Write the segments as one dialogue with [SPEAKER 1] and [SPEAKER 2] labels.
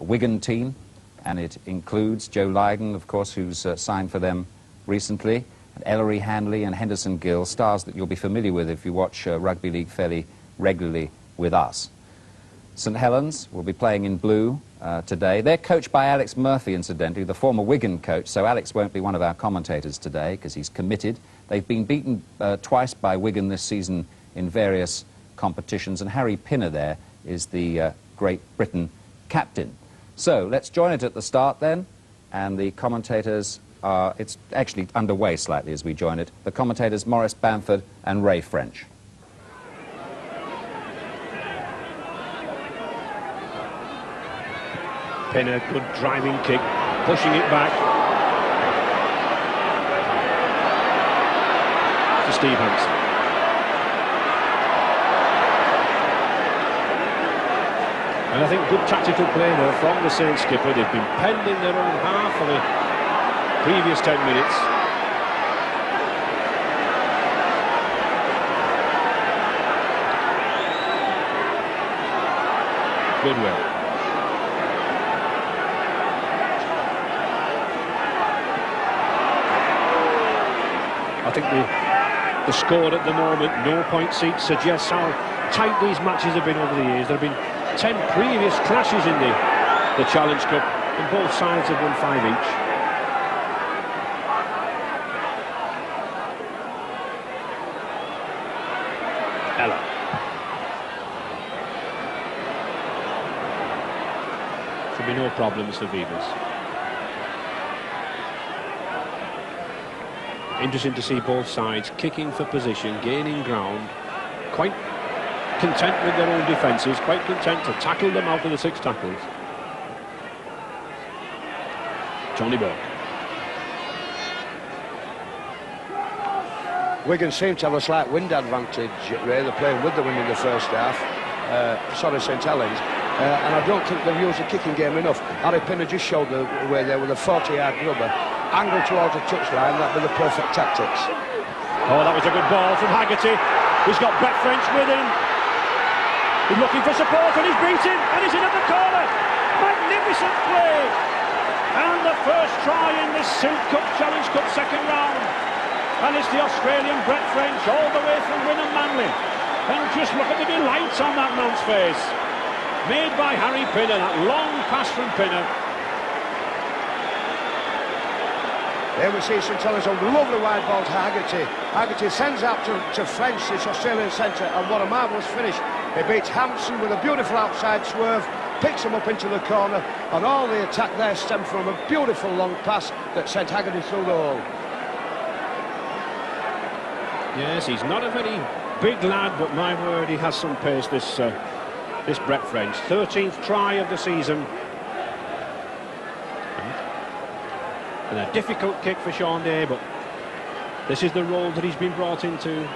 [SPEAKER 1] Wigan team, and it includes Joe Lydon, of course, who's signed for them recently, and Ellery Hanley and Henderson Gill, stars that you'll be familiar with if you watch rugby league fairly regularly with us. St Helens will be playing in blue today. They're coached by Alex Murphy, incidentally, the former Wigan coach, so Alex won't be one of our commentators today because he's committed. They've been beaten twice by Wigan this season in various competitions, and Harry Pinner there is the Great Britain captain. So let's join it at the start then, and the commentators are, it's actually underway slightly as we join it, the commentators Maurice Bamford and Ray French.
[SPEAKER 2] Pinner, good driving kick, pushing it back to Steve Hampson. And I think good tactical play there from the Saints skipper. They've been penned in their own half for the previous 10 minutes. Goodwill. I think the score at the moment, no point seat, suggests how tight these matches have been over the years. There have been 10 previous clashes in the Challenge Cup, and both sides have won 5 each. Ella. Should be no problems for Vivas. Interesting to see both sides kicking for position, gaining ground, quite content with their own defences, quite content to tackle them out of the 6 tackles. Johnny Burke.
[SPEAKER 3] Wigan seem to have a slight wind advantage, Ray. They're playing with the wind in the first half. St Helens. And I don't think they've used the kicking game enough. Harry Pinner just showed the way there with a 40-yard rubber. Angle towards the touchline, that'd be the perfect tactics.
[SPEAKER 2] Oh, that was a good ball from Haggerty. He's got Brett French with him. He's looking for support and he's beaten and he's in at the corner. Magnificent play. And the first try in this Silk Cup Challenge Cup second round. And it's the Australian Brett French all the way from Wynnum Manley. And just look at the delight on that man's face. Made by Harry Pinner, that long pass from Pinner.
[SPEAKER 3] There we see St Helens, a lovely wide ball to Haggerty. Haggerty sends out to French, this Australian centre, and what a marvellous finish. He beats Hampson with a beautiful outside swerve, picks him up into the corner, and all the attack there stemmed from a beautiful long pass that sent Haggerty through the hole.
[SPEAKER 2] Yes, he's not a very big lad, but my word, he has some pace, this Brett French. 13th try of the season. And a difficult kick for Sean Day, but this is the role that he's been brought into.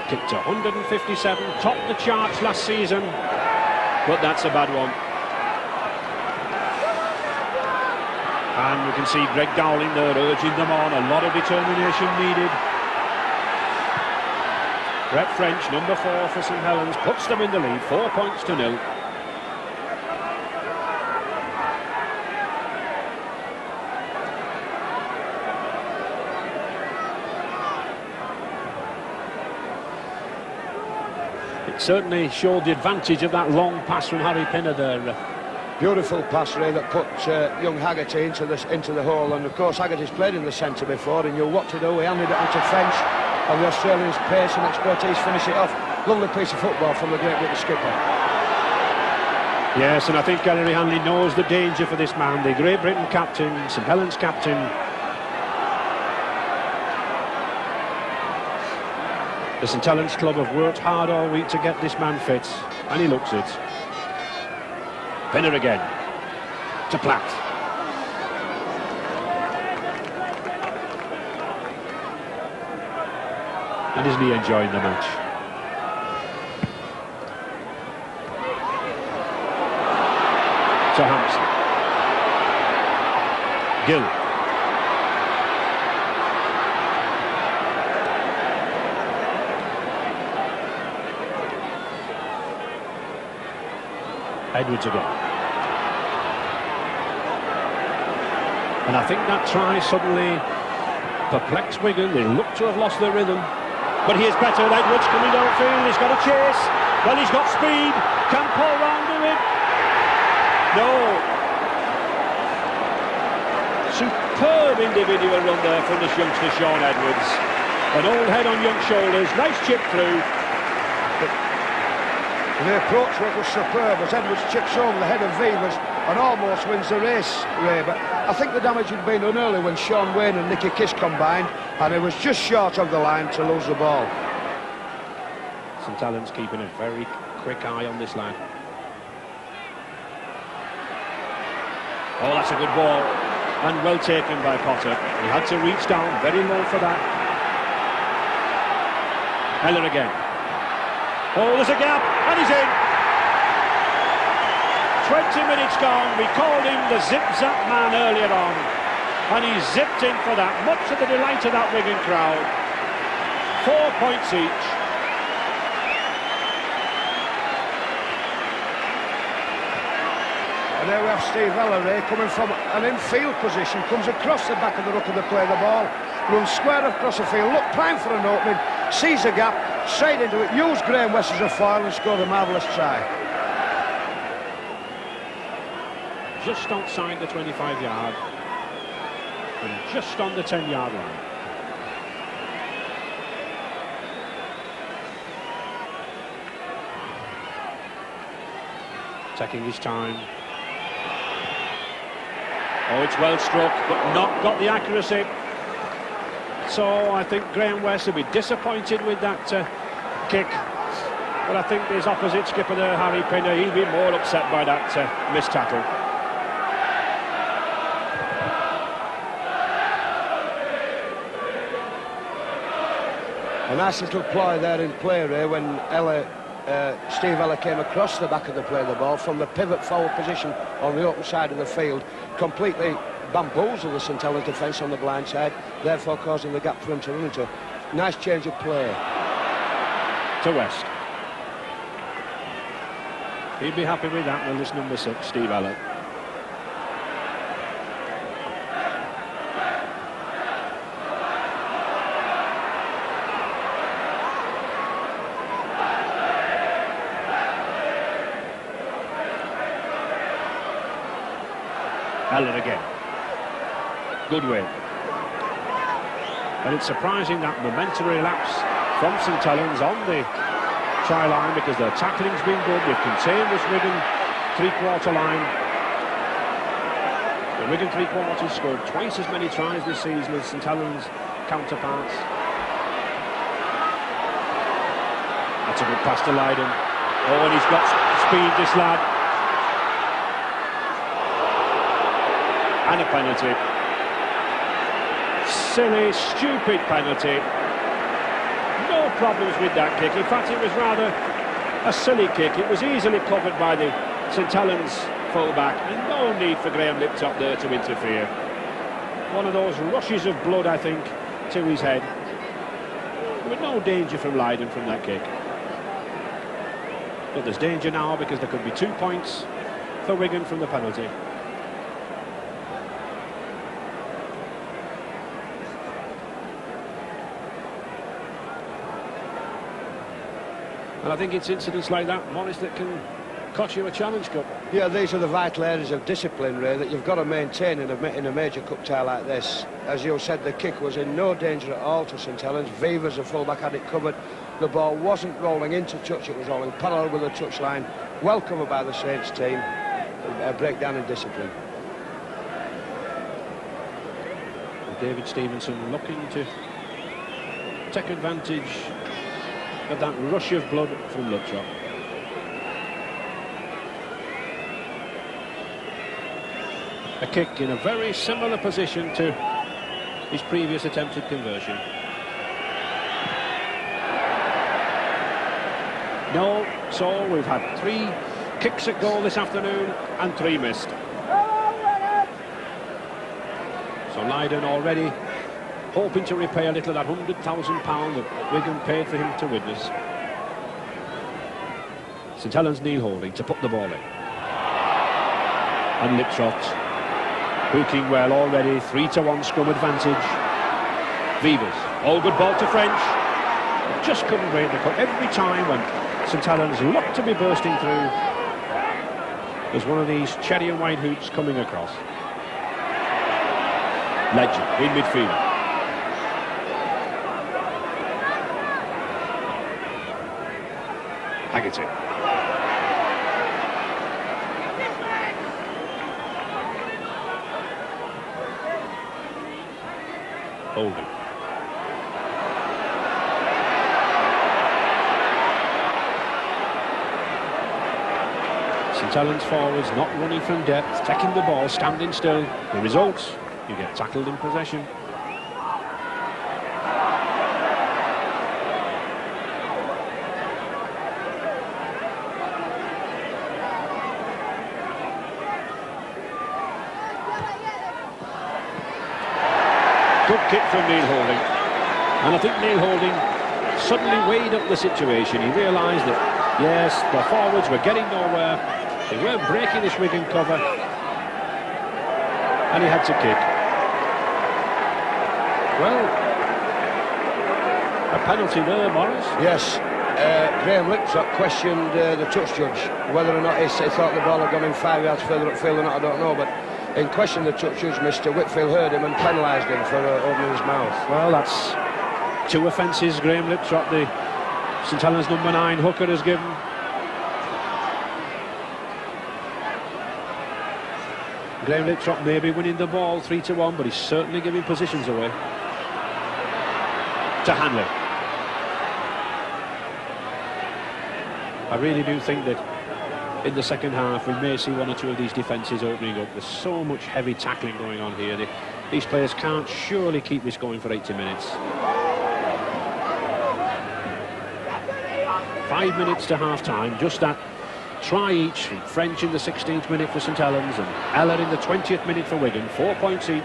[SPEAKER 2] Kicked to 157, topped the charts last season, but that's a bad one. And we can see Greg Dowling there urging them on, a lot of determination needed. Brett French, number 4 for St Helens, puts them in the lead, 4 points to 0. It certainly showed the advantage of that long pass from Harry Pinner there.
[SPEAKER 3] Beautiful pass, Ray, that put young Haggerty into the hole, and of course Haggerty's played in the centre before, and you'll what to do. He handed it on to French, and the Australians' pace and expertise finish it off. Lovely piece of football from the Great Britain skipper.
[SPEAKER 2] Yes, and I think Ellery Hanley knows the danger for this man, the Great Britain captain, St Helens captain. The St Helens club have worked hard all week to get this man fit, and he looks it. Pinner again, to Platt. And isn't he enjoying the match? To Hampson. Gill. Edwards again. And I think that try suddenly perplexed Wigan. They look to have lost their rhythm. But here's better. Edwards coming downfield. He's got a chase. Well, he's got speed. Can Paul Round do it? No. Superb individual run there from this youngster, Shaun Edwards. An old head on young shoulders. Nice chip through.
[SPEAKER 3] The approach work was superb as Edwards chips home the head of Vivers and almost wins the race, Ray. But I think the damage had been done early when Sean Wayne and Nicky Kiss combined, and it was just short of the line to lose the ball.
[SPEAKER 2] St Helens keeping a very quick eye on this lad. Oh, that's a good ball, and well taken by Potter. He had to reach down very low for that. Heller again. Oh, there's a gap, and he's in. 20 minutes gone. We called him the zip-zap man earlier on, and he zipped in for that, much to the delight of that Wigan crowd. 4 points each.
[SPEAKER 3] And there we have Steve Ellery coming from an infield position, comes across the back of the ruck of the play the ball, runs square across the field, look, time for an opening, sees a gap, straight into it, used Graham West as a foil and scored a marvellous try.
[SPEAKER 2] Just outside the 25-yard and just on the 10-yard line. Taking his time. Oh, it's well struck, but not got the accuracy. So I think Graham West will be disappointed with that kick. But I think his opposite skipper there, Harry Pinner, he'll be more upset by that missed tackle.
[SPEAKER 3] A nice little ploy there in play, Ray, when Steve Eller came across the back of the play the ball from the pivot forward position on the open side of the field, completely bamboozled the St Helens defence on the blind side, therefore causing the gap for him to run into. Nice change of play.
[SPEAKER 2] To West. He'd be happy with that, will this number 6, Steve Eller. Eller again. Good win. And it's surprising that momentary lapse from St Helens on the try line, because their tackling's been good. They've contained this Wigan three-quarter line. The Wigan three-quarters scored twice as many tries this season as St Helens counterparts. That's a good pass to Lydon. Oh, and he's got speed, this lad. And a penalty. Silly, stupid penalty. No problems with that kick. In fact, it was rather a silly kick. It was easily covered by the St Helens full-back, and no need for Graham Liptop there to interfere. One of those rushes of blood, I think, to his head. With no danger from Lydon from that kick. But there's danger now, because there could be 2 points for Wigan from the penalty. And I think it's incidents like that, Morris, that can cost you a Challenge Cup.
[SPEAKER 3] Yeah, these are the vital areas of discipline, Ray, that you've got to maintain in a major cup tie like this. As you said, the kick was in no danger at all to St Helens. Vivers, the fullback, had it covered. The ball wasn't rolling into touch, it was rolling parallel with the touchline. Well covered by the Saints team. A breakdown in discipline.
[SPEAKER 2] And David Stevenson looking to take advantage of that rush of blood from Luttrop. A kick in a very similar position to his previous attempted conversion. No, so we've had 3 kicks at goal this afternoon and 3 missed. So Lydon already hoping to repay a little of that £100,000 that Wigan paid for him to witness. St Helens Neil Holding to put the ball in. And Liptrot Hooking well already, 3-1 scrum advantage. Vivas, all good ball to French. Just couldn't break the cut. Every time when St Helens looked to be bursting through, there's one of these cherry and white hoops coming across. Legend in midfield. Haggerty. Holding. St Helens forwards not running from depth, taking the ball, standing still. The result, you get tackled in possession. Good kick from Neil Holding. And I think Neil Holding suddenly weighed up the situation. He realised that, yes, the forwards were getting nowhere. They weren't breaking this Wigan cover. And he had to kick. Well, a penalty there, Morris.
[SPEAKER 3] Yes. Graham Liptrop questioned the touch judge whether or not he thought the ball had gone in 5 yards further upfield or not, I don't know, but in question the touch judge, Mr Whitfield heard him and penalised him for opening his mouth.
[SPEAKER 2] Well, that's 2 offences Graham Liptrop, the St Helens number 9 hooker, has given. Graham Liptrop may be winning the ball 3-1, but he's certainly giving positions away. To Hanley. I really do think that in the second half we may see 1 or 2 of these defences opening up. There's so much heavy tackling going on here. These players can't surely keep this going for 80 minutes. 5 minutes to half-time, just that try each. French in the 16th minute for St Helens and Eller in the 20th minute for Wigan. 4 points each.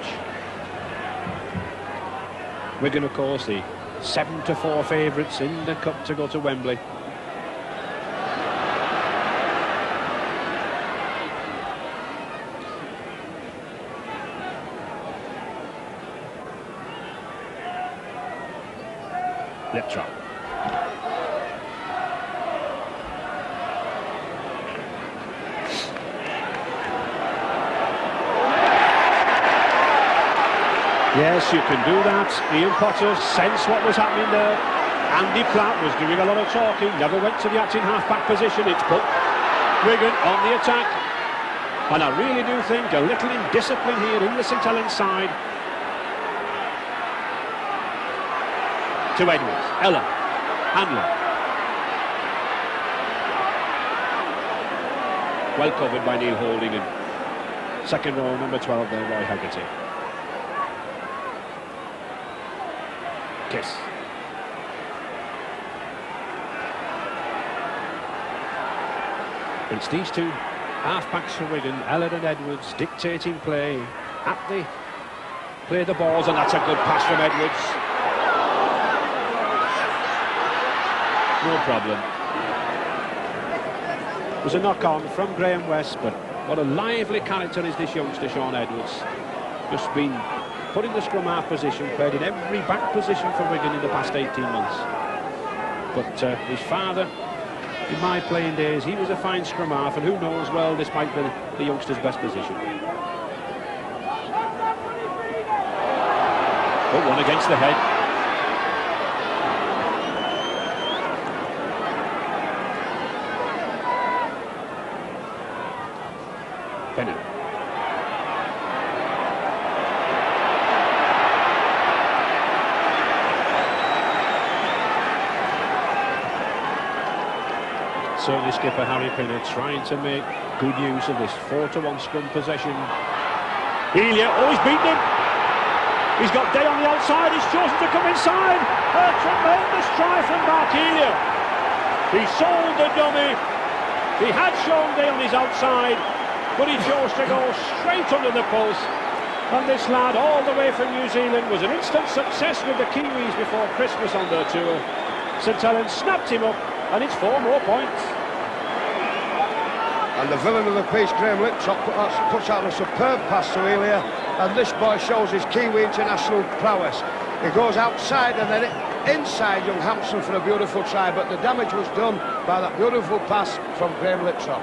[SPEAKER 2] Wigan, of course, the 7-4 favourites in the cup to go to Wembley. Liptrop. Yes, you can do that. Ian Potter sensed what was happening there. Andy Platt was doing a lot of talking, never went to the acting half-back position. It's put Wigan on the attack. And I really do think a little indiscipline here in the St Helens side. To Edwards, Ella, Handler. Well covered by Neil Holding, and second row, number 12 there, Roy Haggerty. Kiss. It's these 2 half-backs for Wigan, Ella and Edwards, dictating play. Play the balls, and that's a good pass from Edwards. No problem. It was a knock-on from Graham West, but what a lively character is this youngster, Sean Edwards. Just been putting the scrum half position, played in every back position for Wigan in the past 18 months. But his father, in my playing days, he was a fine scrum half, and who knows, well, this might be the youngster's best position. But 1 against the head. Bennett. Certainly skipper Harry Pinner trying to make good use of this 4-1 scrum possession. Elia, oh, he's beaten him. He's got Day on the outside, he's chosen to come inside. A tremendous try from Mark Elia. He sold the dummy. He had shown Day on his outside, but he chose to go straight under the post. And this lad, all the way from New Zealand, was an instant success with the Kiwis before Christmas on their tour. St Helens snapped him up, and it's 4 more points.
[SPEAKER 3] And the villain of the piece, Graham Liptrop, puts out a superb pass to Elia, and this boy shows his Kiwi international prowess. He goes outside and then inside young Hampson for a beautiful try, but the damage was done by that beautiful pass from Graham Liptrop.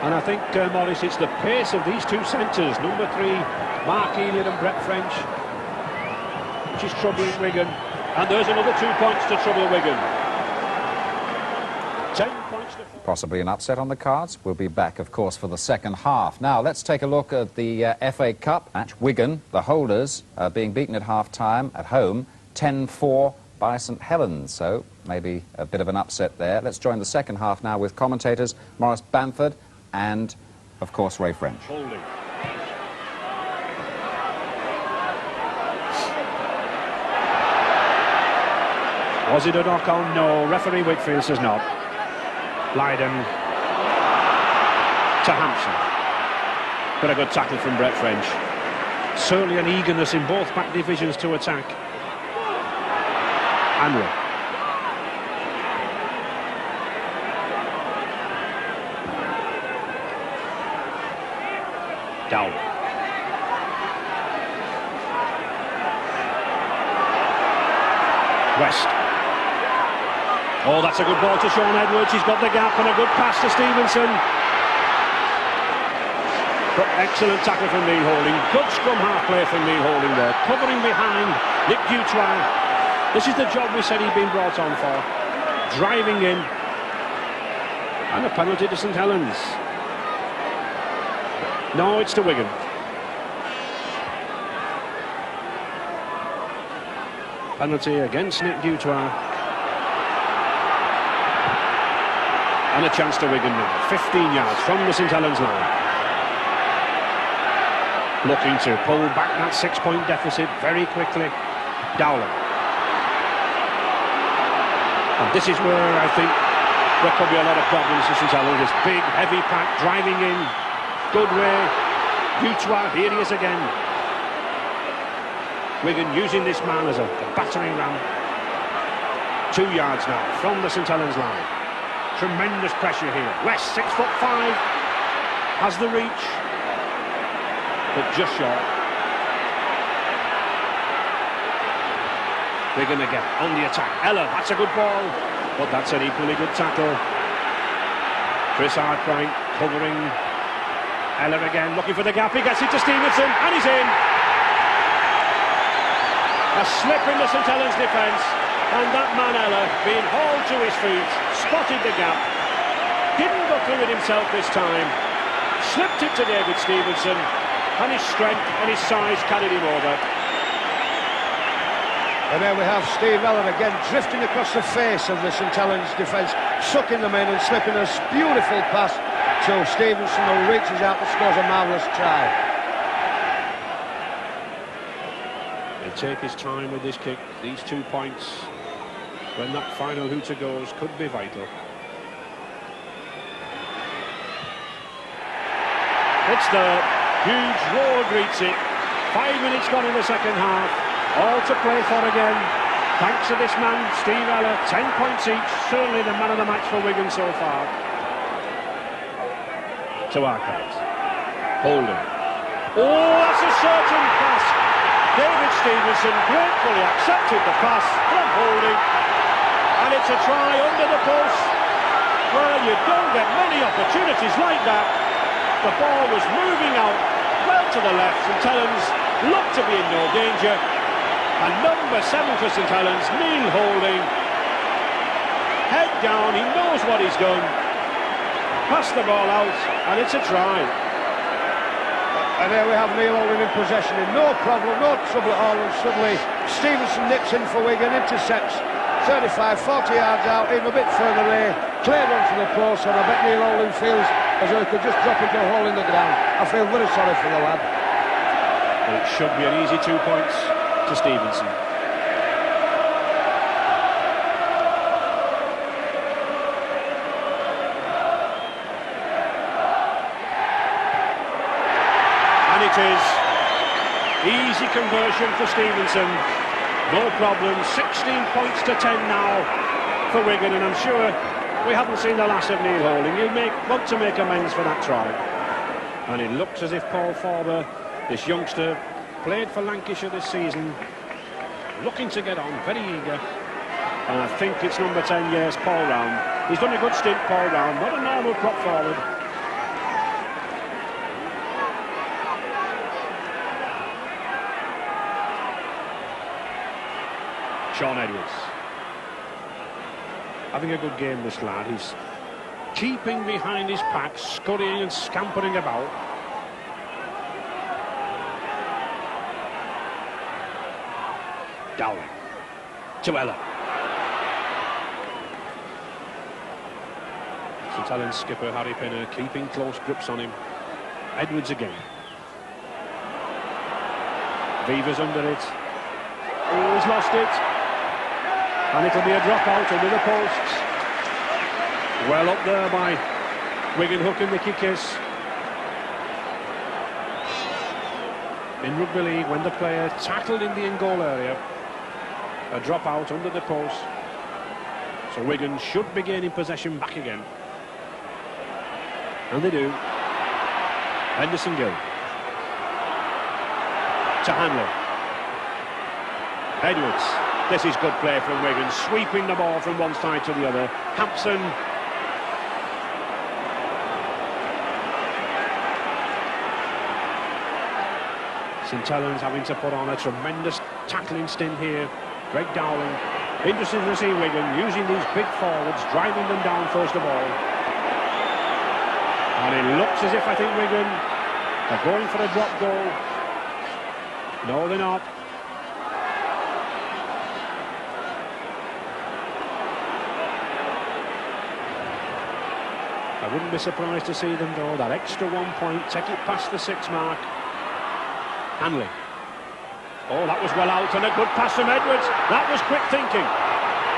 [SPEAKER 2] And I think, Morris, it's the pace of these two centres, number 3, Mark Elliott and Brett French, which is troubling Wigan. And there's another 2 points to trouble Wigan. 10 points to...
[SPEAKER 1] Possibly an upset on the cards. We'll be back, of course, for the second half. Now, let's take a look at the FA Cup match. Wigan, the holders, being beaten at half-time at home, 10-4 by St Helens. So, maybe a bit of an upset there. Let's join the second half now with commentators Maurice Bamford and, of course, Ray French.
[SPEAKER 2] Holding. Was it a knock-on? No. Referee Whitfield says not. Leiden to Hampson. But a good tackle from Brett French. Certainly an eagerness in both back divisions to attack. Anwar. Down. West. Oh, that's a good ball to Sean Edwards. He's got the gap and a good pass to Stevenson. But excellent tackle from Neil Holding. Good scrum half play from Neil Holding there. Covering behind Nick Dutoit. This is the job we said he'd been brought on for. Driving in. And a penalty to St Helens. No, it's to Wigan. Penalty against Nick Dutoit. And a chance to Wigan now. 15 yards from the St Helens line. Looking to pull back that 6-point deficit very quickly. Dowling. And this is where I think there could be a lot of problems for St Helens. This big, heavy pack driving in. Good way. Dutoit, here he is again. Wigan using this man as a battering ram. 2 yards now from the St Helens line. Tremendous pressure here. West, 6'5", has the reach, but just short. Wigan again on the attack. Ella, that's a good ball, but that's an equally good tackle. Chris Arkwright covering. Ella again, looking for the gap. He gets it to Stevenson, and he's in. A slip in the St Helens defence, and that man Ella, being hauled to his feet, spotted the gap, didn't go through it himself this time, slipped it to David Stevenson, and his strength and his size carried him over.
[SPEAKER 3] And there we have Steve Ella again drifting across the face of the St Helens defence, sucking them in and slipping a beautiful pass to Stevenson, who reaches out and scores a marvellous try.
[SPEAKER 2] He'll take his time with this kick. These 2 points, when that final hooter goes, could be vital. It's the huge roar greets it. 5 minutes gone in the second half. All to play for again. Thanks to this man, Steve Ella. 10 points each. Certainly the man of the match for Wigan so far. To Arkwright. Holding. Oh, that's a certain pass. David Stevenson gratefully accepted the pass from Holding. And it's a try under the post. Well, you don't get many opportunities like that. The ball was moving out well to the left. St Helens looked to be in no danger. And number 7 for St Helens, Neil Holding. Head down, he knows what he's done. Pass the ball out, and it's a try.
[SPEAKER 3] And there we have Neil Holding in possession, in no problem, no trouble at all, and suddenly Stevenson nips in for Wigan, intercepts 35, 40 yards out, even a bit further away, cleared on from the post, and I bet Neil Holding feels as though he could just drop into a hole in the ground. I feel very sorry for the lad.
[SPEAKER 2] Well, it should be an easy 2 points to Stevenson. And it is easy conversion for Stevenson. No problem. 16 points to 10 now for Wigan, and I'm sure we haven't seen the last of Neil Holding. He'll want to make amends for that try. And it looks as if Paul Forber, this youngster, played for Lancashire this season, looking to get on, very eager. And I think it's number 10, yes, Paul Round. He's done a good stint, Paul Round, not a normal prop forward. Sean Edwards. Having a good game, this lad. He's keeping behind his pack, scurrying and scampering about. Dowling. To Ella. St Helens skipper Harry Pinner keeping close grips on him. Edwards again. Vivers under it. Oh, he's lost it. And it'll be a drop out under the posts. Well up there by Wigan Hook and Mickey Kiss. In rugby league, when the player tackled in the in-goal area, a drop out under the post. So Wigan should be gaining possession back again. And they do. Henderson Gill. To Hanley. Edwards. This is good play from Wigan, sweeping the ball from one side to the other. Hampson. St Helens having to put on a tremendous tackling stint here. Greg Dowling. Interesting to see Wigan using these big forwards, driving them down first of all. And it looks as if I think Wigan are going for a drop goal. No, they're not. I wouldn't be surprised to see them go that extra 1 point, take it past the 6 mark. Hanley. Oh, that was well out, and a good pass from Edwards. That was quick thinking.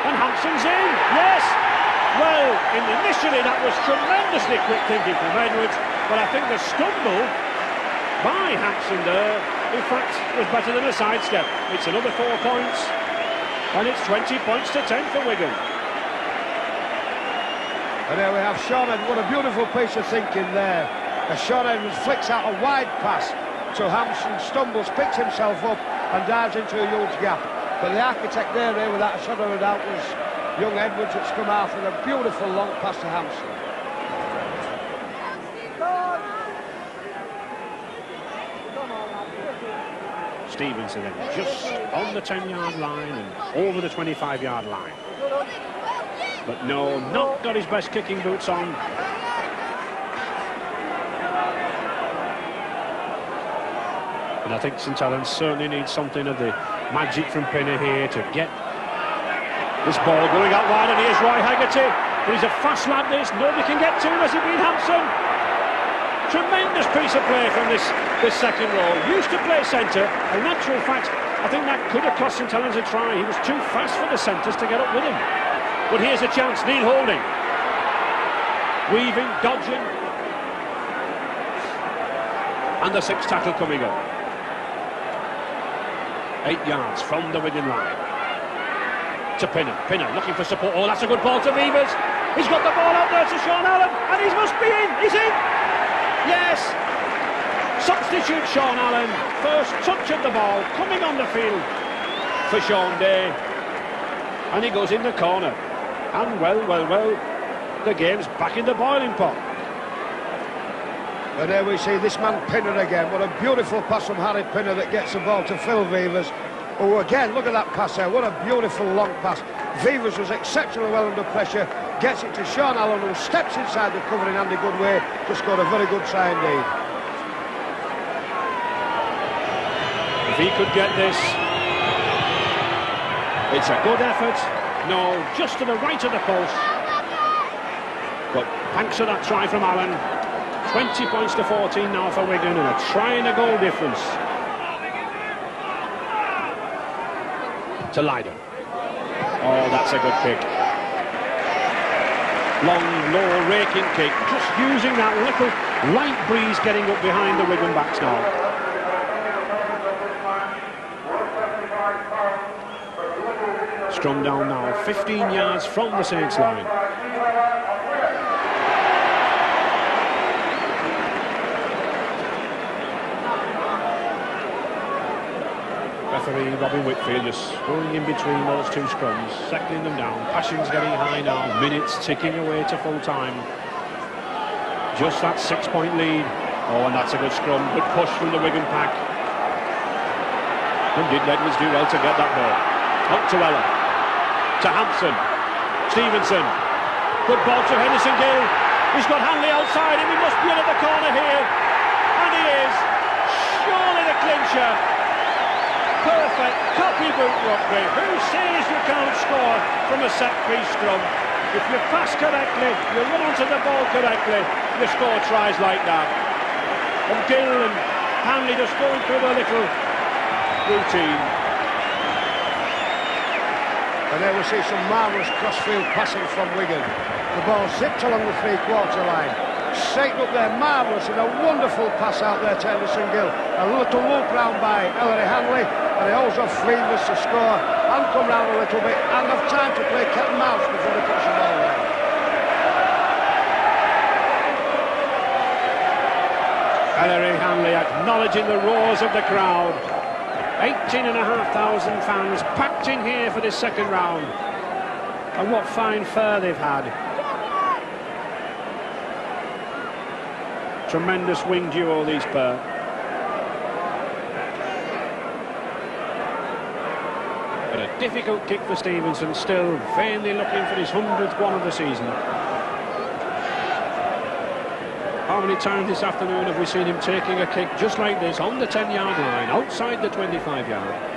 [SPEAKER 2] And Hampson's in, yes! Well, initially that was tremendously quick thinking from Edwards, but I think the stumble by Hampson there, in fact, was better than a sidestep. It's another 4 points, and it's 20 points to 10 for Wigan.
[SPEAKER 3] And there we have Sean Edwards. What a beautiful piece of thinking there. As Sean Edwards flicks out a wide pass to Hampson, stumbles, picks himself up and dives into a huge gap. But the architect there, without a shadow of a doubt, was young Edwards. It's come out with a beautiful long pass to Hampson.
[SPEAKER 2] Stevenson then just on the 10-yard line and over the 25-yard line. But no, not got his best kicking boots on. And I think St Helens certainly needs something of the magic from Pinner here to get this ball going out wide. And here's Roy Haggerty. He's a fast lad, this. Nobody can get to him as he beat Hampson. Tremendous piece of play from this second row. Used to play centre. In actual fact, I think that could have cost St Helens a try. He was too fast for the centres to get up with him. But here's a chance, Neil Holding. Weaving, dodging. And the 6th tackle coming up. 8 yards from the Wigan line. To Pinner. Pinner looking for support. Oh, that's a good ball to Vivers. He's got the ball out there to Sean Allen. And he must be in. He's in. Yes. Substitute Sean Allen. First touch of the ball coming on the field for Sean Day. And he goes in the corner. And well, the game's back in the boiling pot.
[SPEAKER 3] And there we see this man Pinner again. What a beautiful pass from Harry Pinner that gets the ball to Phil Vivers. Oh, again, look at that pass there. What a beautiful long pass. Vivers was exceptionally well under pressure. Gets it to Sean Allen, who steps inside the cover in Andy Goodway. Just got a very good try indeed.
[SPEAKER 2] If he could get this, it's a good effort. No, just to the right of the post. But thanks to that try from Allen, 20 points to 14 now for Wigan, and a try and a goal difference. To Lydon. Oh, that's a good kick. Long, low, raking kick. Just using that little light breeze getting up behind the Wigan backs now. Scrum down now, 15 yards from the Saints line. referee, Robin Whitfield, just going in between those two scrums, settling them down. Passion's getting high now, minutes ticking away to full time. Just that 6-point lead. Oh, and that's a good scrum, good push from the Wigan pack. And did Edwards do well to get that ball? Up to Ella, to Hampson, Stevenson. Good ball to Henderson Gill. He's got Hanley outside him, he must be at the corner here. And he is. Surely the clincher. Perfect copybook rugby. Who says you can't score from a set-piece scrum? If you pass correctly, you run onto the ball correctly, you score tries like that. And Gill and Hanley just going through their little routine.
[SPEAKER 3] And there we see some marvellous crossfield passing from Wigan. The ball zipped along the three-quarter line. Set up there, marvellous, and a wonderful pass out there to Henderson Gill. A little loop round by Ellery Hanley, and he also freed us to score and come round a little bit and have time to play cat and mouse before he puts the ball down.
[SPEAKER 2] Ellery Hanley acknowledging the roars of the crowd. 18,500 fans packed in here for this second round. And what fine fare they've had. Tremendous wing duo, these pair. But a difficult kick for Stevenson, still vainly looking for his 100th one of the season. How many times this afternoon have we seen him taking a kick just like this on the 10-yard line, outside the 25-yard?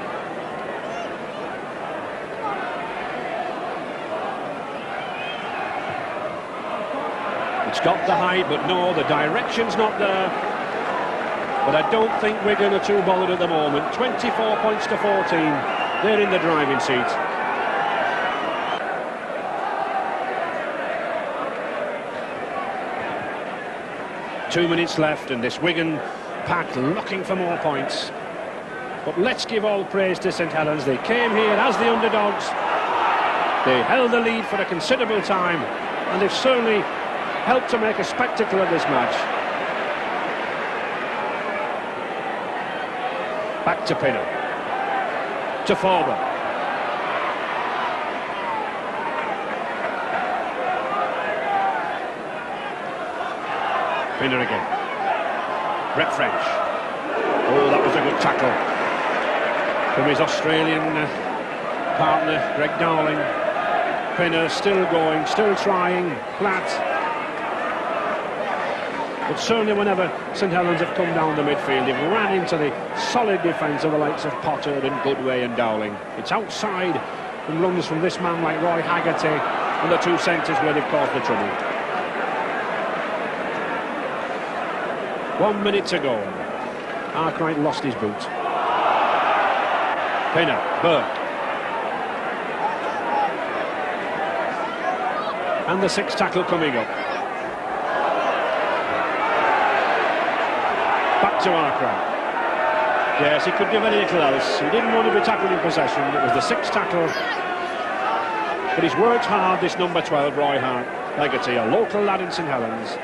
[SPEAKER 2] It's got the height, but no, the direction's not there. But I don't think Wigan are too bothered at the moment. 24 points to 14. They're in the driving seat. Two minutes left, and this Wigan pack looking for more points. But let's give all praise to St Helens. They came here as the underdogs. They held the lead for a considerable time, and they've certainly helped to make a spectacle of this match. Back to Pinner. To Forber. Pinner again. Brett French. Oh, that was a good tackle from his Australian partner, Greg Dowling. Pinner still going, still trying, flat. But certainly whenever St Helens have come down the midfield, they've ran into the solid defence of the likes of Potter and Goodway and Dowling. It's outside and runs from this man like Roy Haggerty and the two centres where they've caused the trouble. 1 minute to go. Arkwright lost his boot. Pinner, Burke. And the sixth tackle coming up. Back to Arkwright. Yes, he could do very little else. He didn't want to be tackled in possession. It was the sixth tackle. But he's worked hard, this number 12, Roy Haggerty, a local lad in St Helens.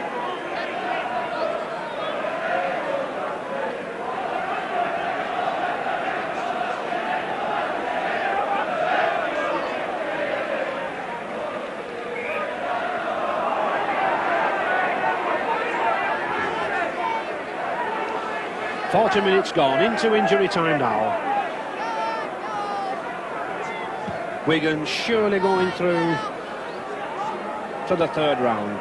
[SPEAKER 2] .40 minutes gone, into injury time now. Wigan surely going through to the third round.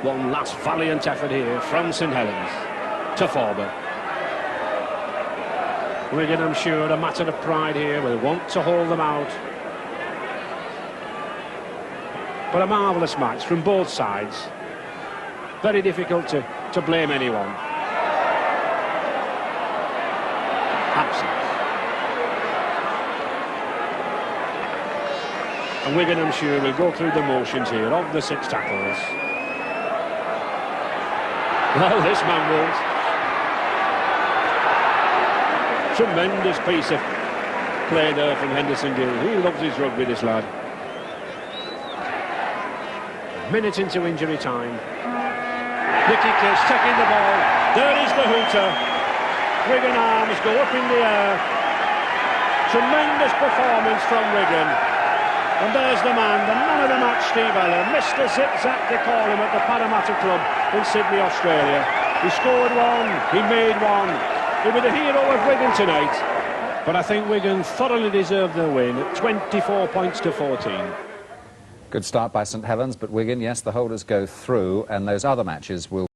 [SPEAKER 2] One last valiant effort here from St Helens to Forber. Wigan, I'm sure, a matter of pride here, will want to hold them out. But a marvellous match from both sides. Very difficult to blame anyone. Absence. And Wigan, I'm sure, will go through the motions here of the six tackles. Well, this man will. Tremendous piece of play there from Henderson Gill. He loves his rugby, this lad. minute into injury time. Nicky Kiss taking the ball. There is the hooter. Wigan arms go up in the air. Tremendous performance from Wigan. And there's the man of the match, Steve Eller, Mr. Zip-Zap, they call him at the Parramatta Club in Sydney, Australia. He scored one, he made one. He'll be the hero of Wigan tonight. But I think Wigan thoroughly deserved their win at 24 points to 14.
[SPEAKER 1] Good start by St Helens, but Wigan, yes, the holders go through, and those other matches will